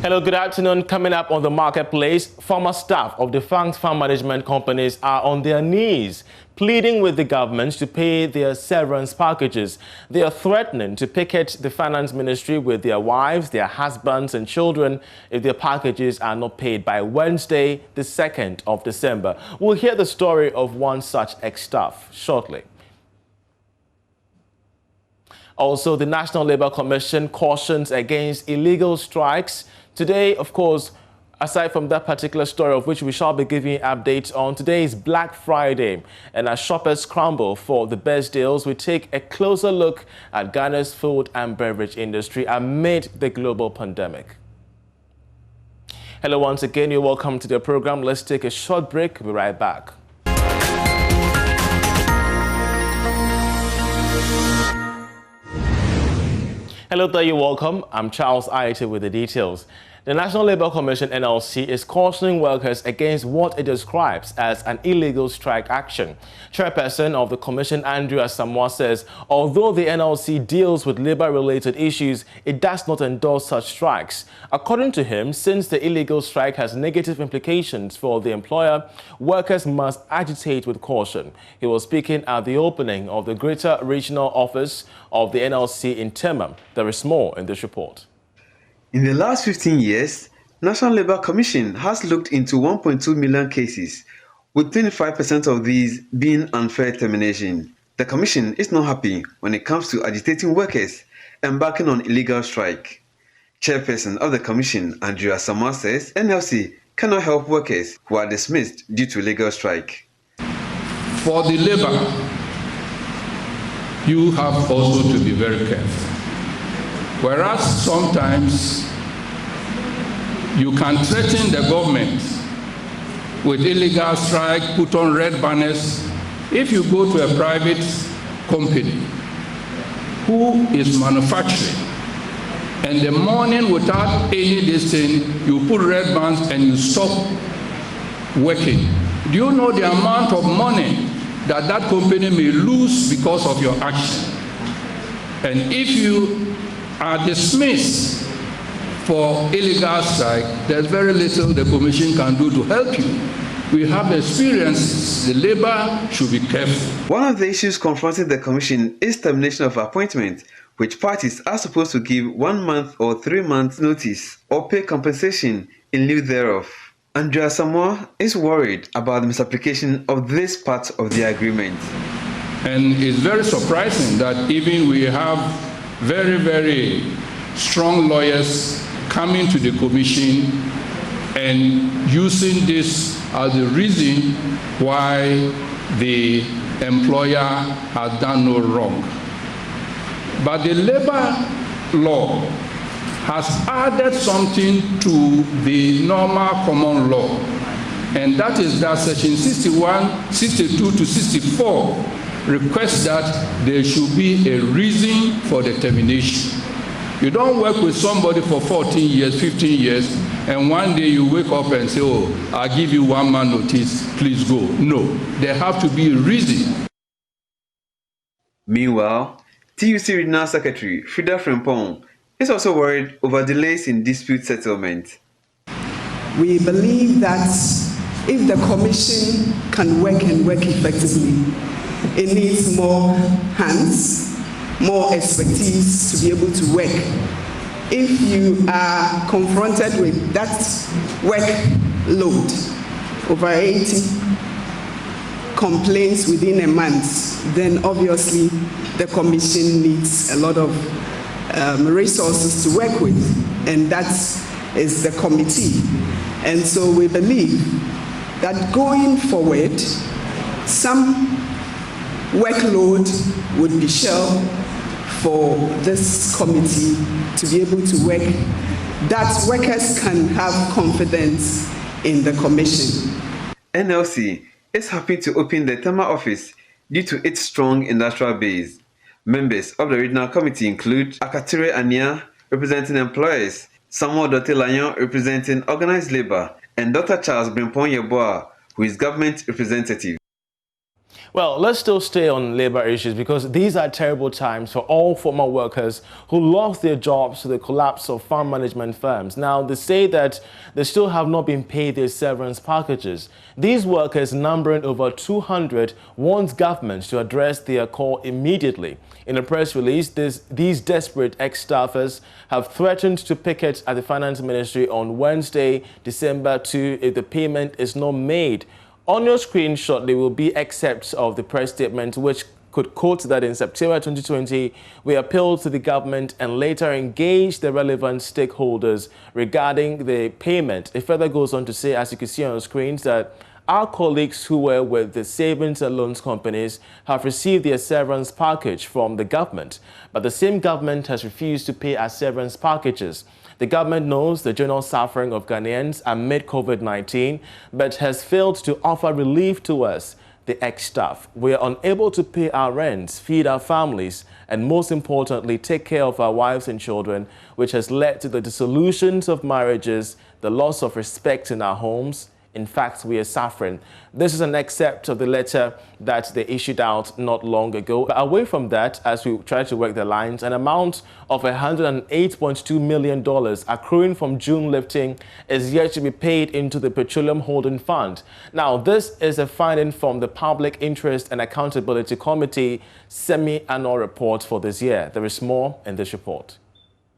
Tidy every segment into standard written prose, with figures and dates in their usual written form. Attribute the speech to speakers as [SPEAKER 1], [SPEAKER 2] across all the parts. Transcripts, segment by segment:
[SPEAKER 1] Hello, good afternoon. Coming up on the marketplace, former staff of defunct farm management companies are on their knees, pleading with the government to pay their severance packages. They are threatening to picket the finance ministry with their wives, their husbands and children if their packages are not paid by Wednesday, the 2nd of December. We'll hear the story of one such ex-staff shortly. Also, the National Labour Commission cautions against illegal strikes. Today, of course, aside from that particular story of which we shall be giving you updates on, today is Black Friday, and as shoppers scramble for the best deals, we take a closer look at Ghana's food and beverage industry amid the global pandemic. Hello once again, you're welcome to the program. Let's take a short break. We'll be right back. Hello there, you're welcome. I'm Charles Aite with the details. The National Labour Commission (NLC) is cautioning workers against what it describes as an illegal strike action. Chairperson of the Commission, Andrew Asamoah, says although the NLC deals with labour-related issues, it does not endorse such strikes. According to him, since the illegal strike has negative implications for the employer, workers must agitate with caution. He was speaking at the opening of the Greater Regional Office of the NLC in Tema. There is more in this report.
[SPEAKER 2] In the last 15 years, National Labour Commission has looked into 1.2 million cases, with 25% of these being unfair termination. The Commission is not happy when it comes to agitating workers embarking on illegal strike. Chairperson of the Commission, Andrew Asamoah, says NLC cannot help workers who are dismissed due to illegal strike.
[SPEAKER 3] For the labour, you have also to be very careful. Whereas sometimes you can threaten the government with illegal strike, put on red banners. If you go to a private company who is manufacturing, and the morning without any this thing, you put red bands and you stop working. Do you know the amount of money that that company may lose because of your action? And if you are dismissed for illegal strike, there's very little the Commission can do to help you. We have experiences. The labor should be careful.
[SPEAKER 2] One of the issues confronting the Commission is termination of appointment, which parties are supposed to give 1 month or 3 months notice or pay compensation in lieu thereof. Andrew Asamoah is worried about the misapplication of this part of the agreement.
[SPEAKER 3] And it's very surprising that even we have very, very strong lawyers coming to the Commission and using this as the reason why the employer has done no wrong. But the labor law has added something to the normal common law, and that is that section 61, 62 to 64 requests that there should be a reason for the termination. You don't work with somebody for 14 years, 15 years, and one day you wake up and say, oh, I'll give you 1 month notice, please go. No, there have to be a reason.
[SPEAKER 2] Meanwhile, TUC Regional Secretary Frida Frimpong is also worried over delays in dispute settlement.
[SPEAKER 4] We believe that if the Commission can work and work effectively, it needs more hands, more expertise to be able to work. If you are confronted with that workload, over 80 complaints within a month, then obviously the Commission needs a lot of resources to work with, and that is the committee. And so we believe that going forward, some workload would be shelved for this committee to be able to work, that workers can have confidence in the Commission.
[SPEAKER 2] NLC is happy to open the Tema office due to its strong industrial base. Members of the regional committee include Akatire Ania, representing employers, Samuel Dote Lanyon, representing organized labor, and Dr. Charles Brimpong Yeboah, who is government representative.
[SPEAKER 1] Well, let's still stay on labor issues because these are terrible times for all former workers who lost their jobs to the collapse of farm management firms. Now, they say that they still have not been paid their severance packages. These workers, numbering over 200, want government to address their call immediately. In a press release, these desperate ex-staffers have threatened to picket at the Finance Ministry on Wednesday, December 2, if the payment is not made. On your screen shortly will be excerpts of the press statement which could quote that in September 2020, we appealed to the government and later engaged the relevant stakeholders regarding the payment. It further goes on to say, as you can see on the screens, that our colleagues who were with the savings and loans companies have received their severance package from the government, but the same government has refused to pay our severance packages. The government knows the general suffering of Ghanaians amid COVID-19, but has failed to offer relief to us, the ex-staff. We are unable to pay our rents, feed our families, and most importantly, take care of our wives and children, which has led to the dissolutions of marriages, the loss of respect in our homes. In fact, we are suffering. This is an excerpt of the letter that they issued out not long ago. But away from that, as we try to work the lines, an amount of $108.2 million accruing from June lifting is yet to be paid into the Petroleum Holding Fund. Now, this is a finding from the Public Interest and Accountability Committee semi-annual report for this year. There is more in this report.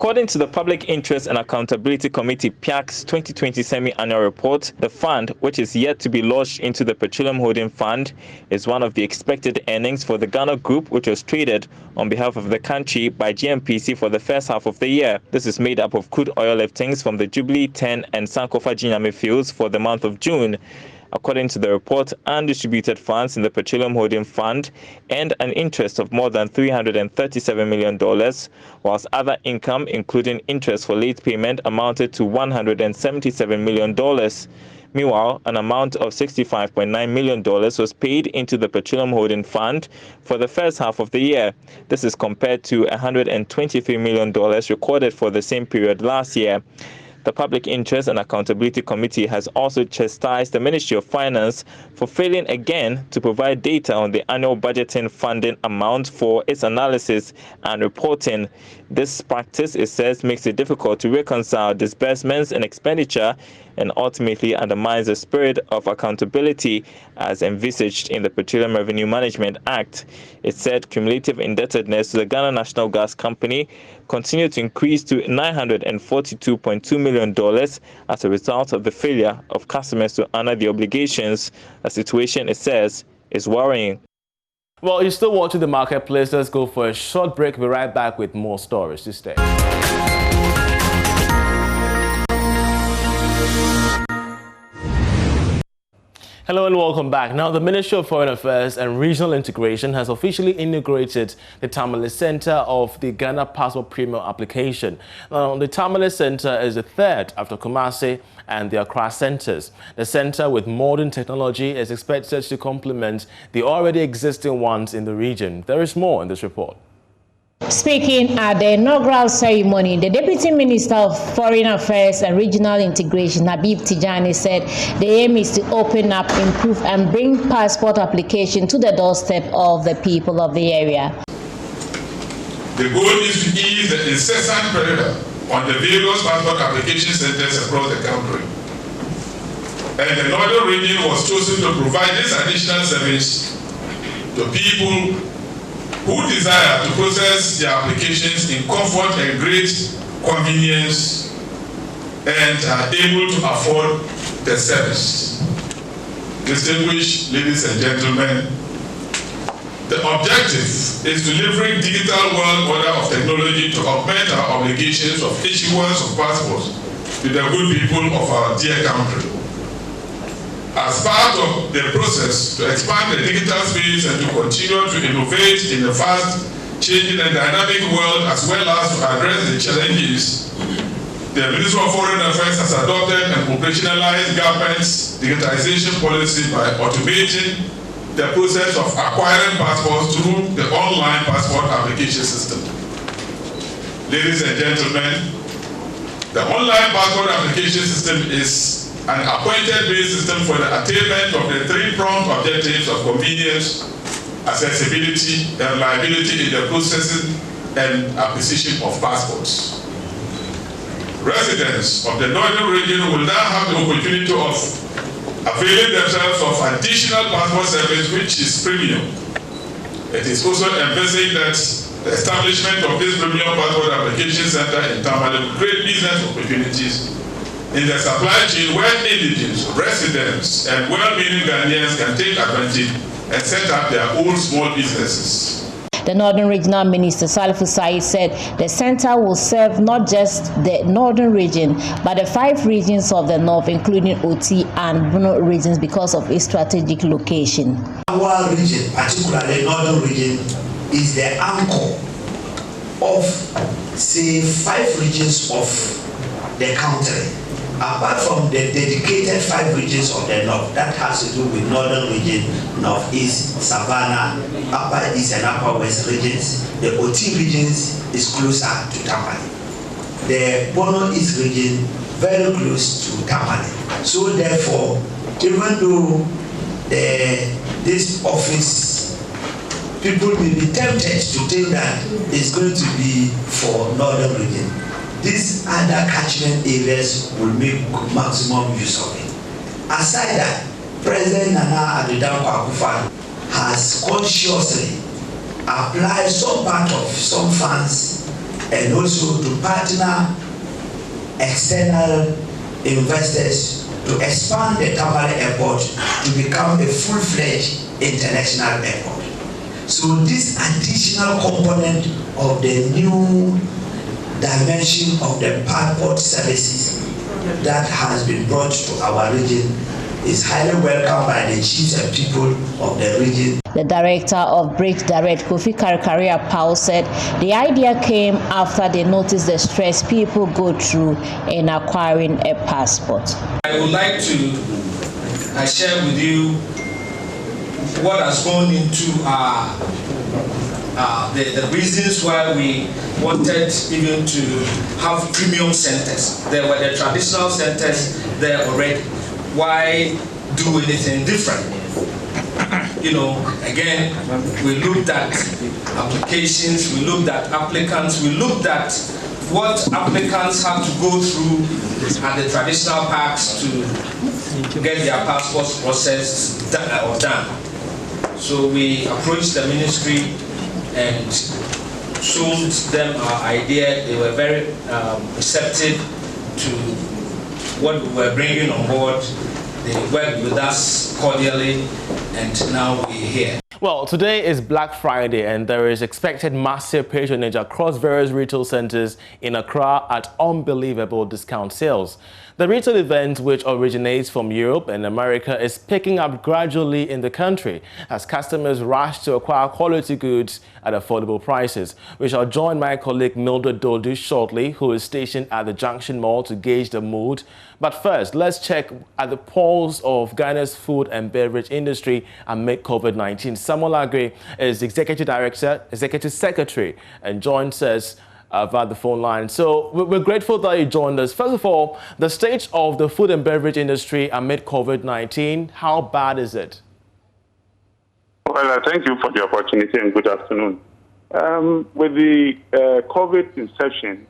[SPEAKER 5] According to the Public Interest and Accountability Committee (PIAC's) 2020 semi-annual report, the fund, which is yet to be lodged into the Petroleum Holding Fund, is one of the expected earnings for the Ghana Group, which was traded on behalf of the country by GNPC for the first half of the year. This is made up of crude oil liftings from the Jubilee 10 and Sankofa Ginyame fields for the month of June. According to the report, undistributed funds in the Petroleum Holding Fund earned an interest of more than $337 million, whilst other income, including interest for late payment, amounted to $177 million. Meanwhile, an amount of $65.9 million was paid into the Petroleum Holding Fund for the first half of the year. This is compared to $123 million recorded for the same period last year. The Public Interest and Accountability Committee has also chastised the Ministry of Finance for failing again to provide data on the annual budgeting funding amount for its analysis and reporting. This practice, it says, makes it difficult to reconcile disbursements and expenditure and ultimately undermines the spirit of accountability as envisaged in the Petroleum Revenue Management Act. It said cumulative indebtedness to the Ghana National Gas Company continued to increase to $942.2 million as a result of the failure of customers to honor the obligations. A situation, it says, is worrying.
[SPEAKER 1] Well, you're still watching The Marketplace. Let's go for a short break. We'll be right back with more stories to stay. Hello and welcome back. Now, the Ministry of Foreign Affairs and Regional Integration has officially inaugurated the Tamale Center of the Ghana Passport Premium application. Now, the Tamale Center is the third after Kumasi and the Accra centers. The center, with modern technology, is expected to complement the already existing ones in the region. There is more in this report.
[SPEAKER 6] Speaking at the inaugural ceremony, the Deputy Minister of Foreign Affairs and Regional Integration, Habib Tijani, said the aim is to open up, improve and bring passport application to the doorstep of the people of the area.
[SPEAKER 7] The goal is to ease the incessant pressure on the various passport application centers across the country. And the northern region was chosen to provide this additional service to people who desire to process their applications in comfort and great convenience and are able to afford the service. Distinguished ladies and gentlemen, the objective is to leverage digital world order of technology to augment our obligations of issuance of passports to the good people of our dear country. As part of the process to expand the digital space and to continue to innovate in the fast changing and dynamic world, as well as to address the challenges, the Ministry of Foreign Affairs has adopted and operationalized government's digitization policy by automating the process of acquiring passports through the online passport application system. Ladies and gentlemen, the online passport application system is an appointed-based system for the attainment of the three-pronged objectives of convenience, accessibility, and reliability in the processing and acquisition of passports. Residents of the northern region will now have the opportunity of availing themselves of additional passport service, which is premium. It is also envisaged that the establishment of this premium passport application center in Tamale will create business opportunities in the supply chain where indigents, residents, and well-meaning Ghanaians can take advantage and set up their own small businesses.
[SPEAKER 6] The Northern Regional Minister Salifu Said said the center will serve not just the northern region, but the 5 regions of the north, including Oti and Bono regions, because of its strategic location.
[SPEAKER 8] Our region, particularly northern region, is the anchor of, say, 5 regions of the country. Apart from the dedicated 5 regions of the north, that has to do with northern region, northeast, savannah, upper east and upper west regions. The OT regions is closer to Tamale. The Bono East region, very close to Tamale. So therefore, even though this office, people may be tempted to think that it's going to be for northern region. These other catchment areas will make maximum use of it. Aside that, President Nana Addo Dankwa Akufo-Addo has consciously applied some part of some funds and also to partner external investors to expand the Tamale airport to become a full-fledged international airport. So this additional component of the new dimension of the passport services that has been brought to our region is highly welcomed by the chiefs and people of the region.
[SPEAKER 6] The director of Bridge Direct, Kofi Karikaria Powell, said the idea came after they noticed the stress people go through in acquiring a passport.
[SPEAKER 9] I would like to share with you what has gone into the reasons why we wanted even to have premium centers. There were the traditional centers there already. Why do anything different? You know, again, we looked at applications, we looked at applicants, we looked at what applicants have to go through at the traditional parks to get their passports processed or done. So we approached the ministry and showed them our idea. They were very receptive to what we were bringing on board. They worked with us cordially, and now we're here.
[SPEAKER 1] Well, today is Black Friday and there is expected massive patronage across various retail centers in Accra at unbelievable discount sales. The retail event, which originates from Europe and America, is picking up gradually in the country as customers rush to acquire quality goods at affordable prices. We shall join my colleague Mildred Dodu shortly, who is stationed at the Junction Mall to gauge the mood. But first, let's check at the pulse of Ghana's food and beverage industry amid COVID-19. Samuel Agre is Executive Secretary, and joins us via the phone line. So we're grateful that you joined us. First of all, the state of the food and beverage industry amid COVID-19, how bad is it?
[SPEAKER 10] Well, thank you for the opportunity and good afternoon. With the COVID inception,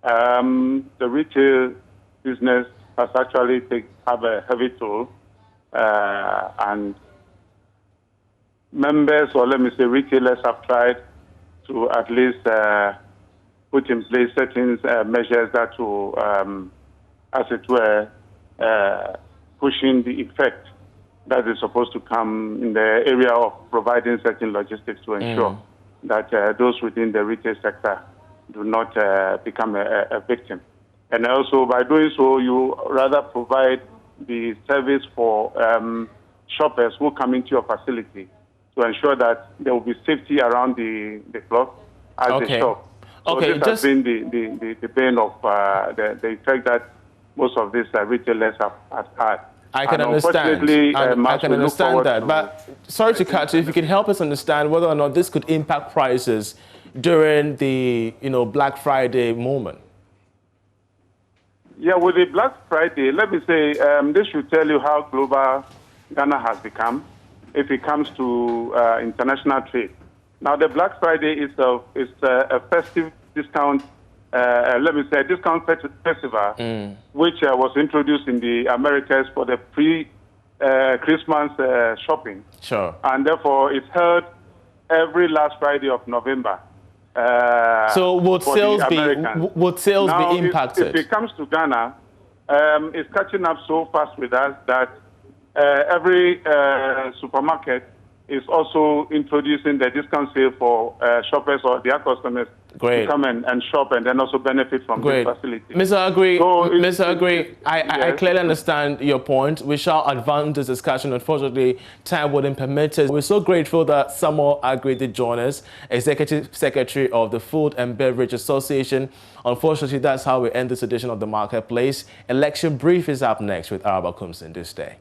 [SPEAKER 10] the retail business has actually have a heavy toll, and members, or let me say retailers, have tried to at least put in place certain measures that will, as it were, pushing the effect that is supposed to come in the area of providing certain logistics to ensure that those within the retail sector do not become a victim. And also, by doing so, you rather provide the service for shoppers who come into your facility to ensure that there will be safety around the clock as they shop. So this has been the bane of the effect that most of these retailers have had.
[SPEAKER 1] I can understand. I can understand that. But sorry to cut you. If you can help us understand whether or not this could impact prices during the Black Friday moment.
[SPEAKER 10] Yeah, with the Black Friday, let me say this should tell you how global Ghana has become. if it comes to international trade. Now, the Black Friday is a festive discount, let me say, discount festival, which was introduced in the Americas for the pre-Christmas shopping.
[SPEAKER 1] Sure.
[SPEAKER 10] And therefore, it's held every last Friday of November.
[SPEAKER 1] So would sales be impacted?
[SPEAKER 10] If it comes to Ghana, it's catching up so fast with us that every supermarket is also introducing the discount sale for shoppers or their customers to come and shop and then also benefit from this facility.
[SPEAKER 1] Mr. Agri, I clearly understand your point. We shall advance this discussion. Unfortunately, time wouldn't permit us. We're so grateful that Samuel Agri did join us, Executive Secretary of the Food and Beverage Association. Unfortunately, that's how we end this edition of The Marketplace. Election Brief is up next with Araba Kumsin this day.